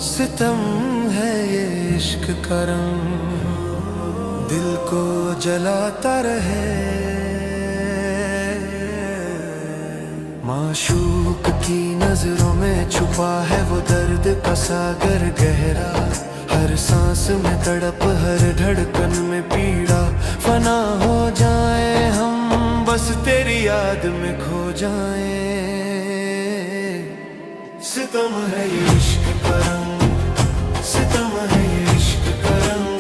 सितम है ये इश्क का रंग, दिल को जलाता रहे। माशूक की नजरों में छुपा है वो दर्द का सागर गहरा, हर सांस में तड़प, हर धड़कन में पीड़ा। फना हो जाए हम, बस तेरी याद में खो जाए। सितम है ये इश्क का रंग, सितम है ये इश्क का रंग,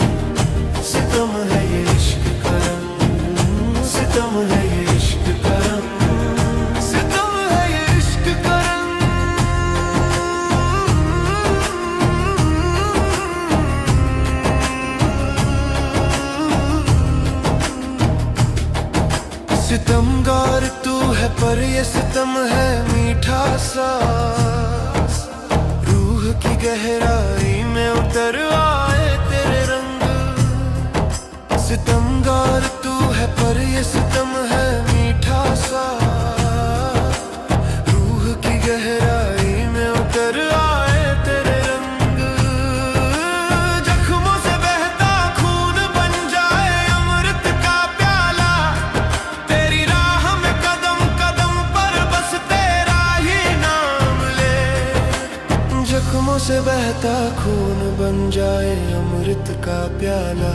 सितम है ये इश्क का रंग, सितम है ये इश्क का रंग, सितम है ये इश्क का रंग। सितमगार तू है पर ये सितम है मीठा सा, रूह की गहराई में उतर आए तेरे रंग। सितमगार तू है पर ये सितम है मीठा सा, रूह की गहराई में उतर आए तेरे रंग। जख्मों से बहता खून बन जाए अमृत का प्याला, तेरी राह में कदम कदम पर बस तेरा ही नाम ले। जख्मों से बहता खून बन जाए अमृत का प्याला,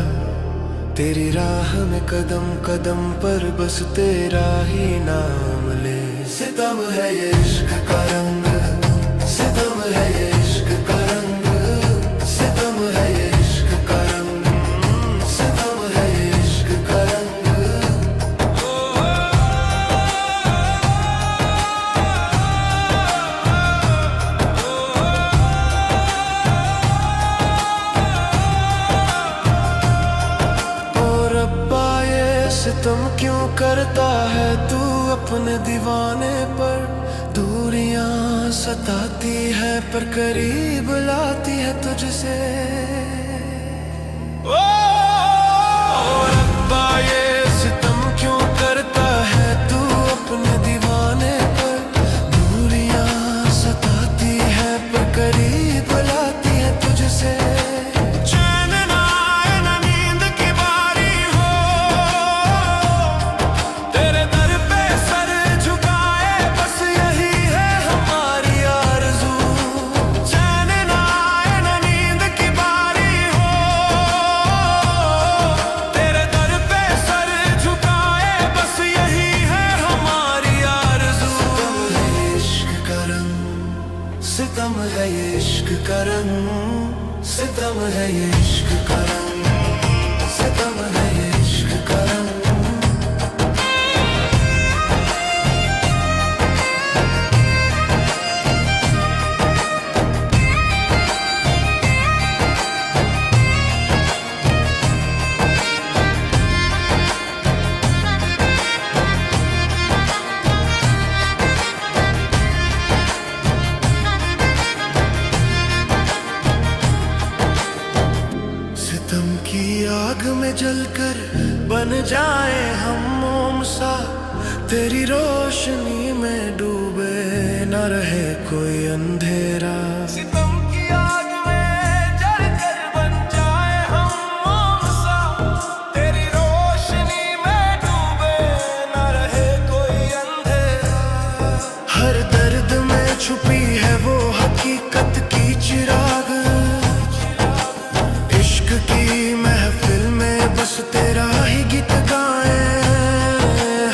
तेरी राह में कदम कदम पर बस तेरा ही नाम ले। सितम है ये इश्क का रंग, सितम है ये इश्क का रंग, सितम है ये इश्क का रंग, सितम है ये इश्क का रंग। सितम क्यों करता है तू अपने दीवाने पर, दूरियां सताती है पर करीब लाती है तुझसे। ओ रब्बा ये सितम क्यों करता है तू अपने दीवाने पर, दूरियां सताती है पर करीब लाती है तुझसे। सितम है ये इश्क का रंग, सितम है ये इश्क का रंग, सितम है ये इश्क का रंग। आग में जलकर बन जाए हम मोम सा, तेरी रोशनी में डूबे न रहे कोई अंधेरा। सितम की आग में जलकर बन जाए हम मोम सा, तेरी रोशनी में डूबे न रहे कोई अंधेरा। हर दर्द में छुपी है वो हकीकत की चिराग, इश्क की महफिल में बस तेरा ही गीत गाए।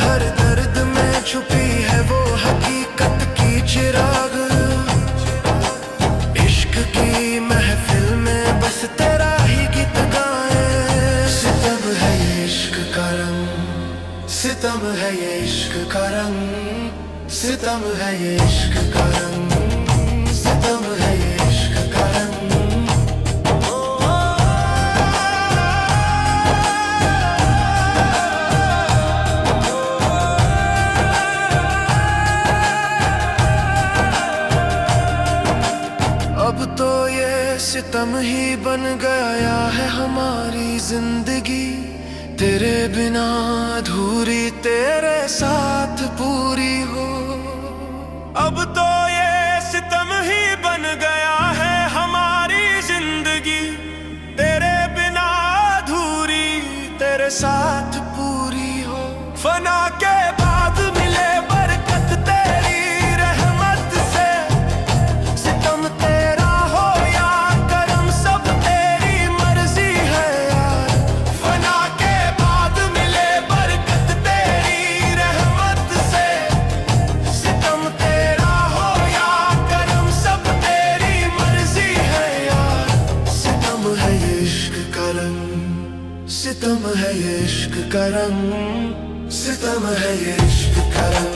हर दर्द में छुपी है वो हकीकत की चिराग, इश्क की महफिल में बस तेरा ही गीत गाए। सितम है ये इश्क का रंग, सितम है ये इश्क का रंग, सितम है ये इश्क का रंग, सितम है ये इश्क का रंग। अब तो ये सितम ही बन गया है हमारी जिंदगी, तेरे बिना अधूरी तेरे साथ पूरी हो। अब तो ये सितम ही बन गया है हमारी तेरे साथ पूरी हो। फना के बाद मिले बरकत तेरी रहमत से, सितम तेरा हो या करम सब तेरी मर्जी है यार। फना के बाद मिले बरकत तेरी रहमत से, सितम तेरा हो या करम सब तेरी मर्जी है यार। सितम है ये इश्क का रंग, सितम है ये इश्क का रंग, सितम है ये इश्क का रंग।